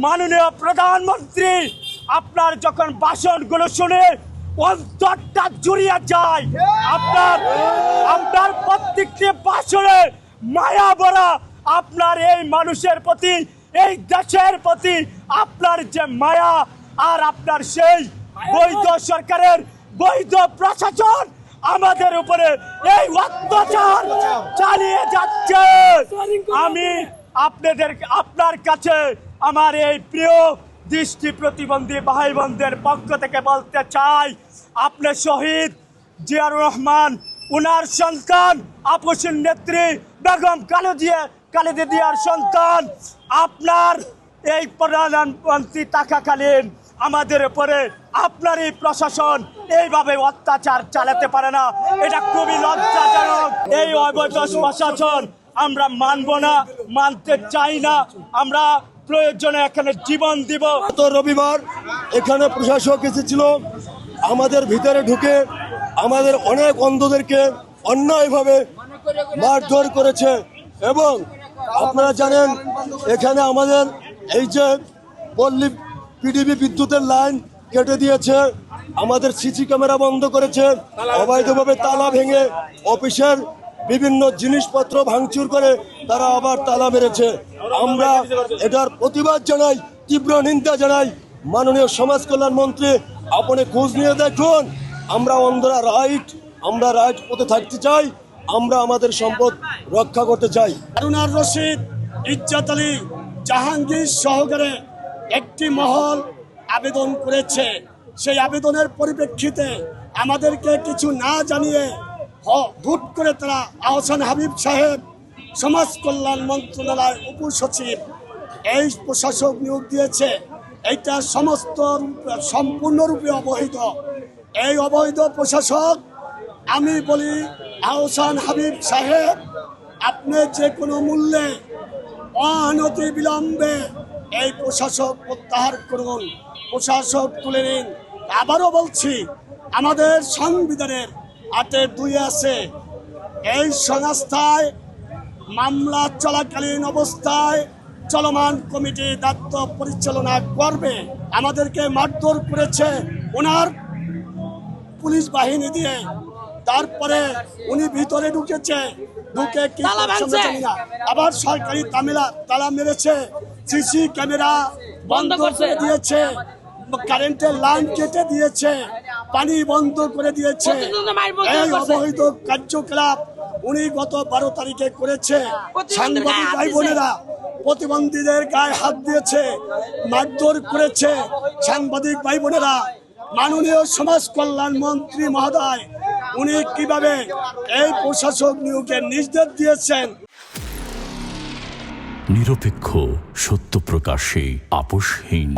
মাননীয় প্রধানমন্ত্রী আপনার যখন ভাষণগুলো শুনে অন্তরটা জুড়িয়ে যায়। আপনার প্রত্যেকটি ভাষণে মায়া ভরা, আপনার এই মানুষের প্রতি, এই দেশের প্রতি আপনার যে মায়া, আর আপনার সেই বৈধ সরকারের বৈধ প্রশাসন আমাদের উপরে এই অত্যাচার চালিয়ে যাচ্ছে। আমি আপনার কাছে আমার এই প্রিয় দৃষ্টি প্রতিবন্ধী ভাই বোনদের পক্ষ থেকে বলতে চাই, আপনি শহীদ জিয়াউর রহমান, উনার সন্তান আপসীর নেত্রী বেগম খালেদা জিয়ার সন্তান, আপনার এই প্রধানমন্ত্রী থাকাকালীন আমাদের উপরে আপনার এই প্রশাসন এইভাবে অত্যাচার চালাতে পারে না। এটা খুবই লজ্জাজনক। এই অবৈধ প্রশাসন আমরা মানব না, মানতে চাই না। আমরা প্রয়োজনে এখানে জীবন দিব। গত রবিবার এখানে প্রশাসক এসেছিল, আমাদের ভিতরে ঢুকে আমাদের অনেক অন্ধদেরকে অন্যায়ভাবে মারধর করেছে। এবং আপনারা জানেন এখানে আমাদের এই যে পল্লী পিডিবি বিদ্যুতের লাইন কেটে দিয়েছে, আমাদের সিসি ক্যামেরা বন্ধ করেছে, অবৈধভাবে তালা ভেঙে অফিসের বিভিন্ন জিনিসপত্র ভাঙচুর করে তারা আবার তালা মেরেছে। আমরা এটার প্রতিবাদ জানাই, তীব্র নিন্দা জানাই। মাননীয় সমাজ কল্যাণ মন্ত্রী, আপনি খোঁজ নিয়ে দেখুন। আমরা অন্ধরা আমরা রাইট পথে থাকতে চাই, আমরা আমাদের সম্পদ রক্ষা করতে চাই। হারুনার রশিদ, ইজ্জত আলী, জাহাঙ্গীর সহকারে একটি মহল আবেদন করেছে। সেই আবেদনের পরিপ্রেক্ষিতে আমাদেরকে কিছু না জানিয়ে হুট করে তারা আহসান হাবিব সাহেব, সমাজ কল্যাণ মন্ত্রণালয় উপসচিব, এই প্রশাসক নিয়োগ দিয়েছে। এইটা সম্পূর্ণরূপে অবৈধ। এই অবৈধ প্রশাসক, আমি বলি আহসান হাবিব সাহেব, আপনি যে কোনো মূল্যে অনতি বিলম্বে এই প্রশাসক প্রত্যাহার করুন, প্রশাসক তুলে নিন। আবারও বলছি, আমাদের সংবিধানের 8(2) আছে, এই সংস্থায় মামলা চলাকালীন অবস্থায় চলমান কমিটি দায়িত্ব পরিচালনা করবে। আমাদেরকে মারধর করেছে ওনার পুলিশ বাহিনী দিয়ে। তারপরে উনি ভিতরে ঢুকেছে, ঢুকে কি জানি না, আবার সরকারি তালা মেরেছে, সিসি ক্যামেরা বন্ধ করে দিয়েছে, কারেন্টের লাইন কেটে দিয়েছে, পানি বন্ধ করে দিয়েছে। এই অবৈধ কার্যকলাপ উনি গত 12 তারিখে করেছে। সাংবাদিক ভাই বোনেরা প্রতিবন্ধীদের গায়ে হাত দিয়েছে, মারধর করেছে। সাংবাদিক ভাই বোনেরা, মাননীয় সমাজ কল্যাণ মন্ত্রী মহোদয়, উনি কিভাবে এই প্রশাসক নিয়োগের নির্দেশ দিয়েছেন। নিরপেক্ষ, সত্য প্রকাশে আপোষহীন।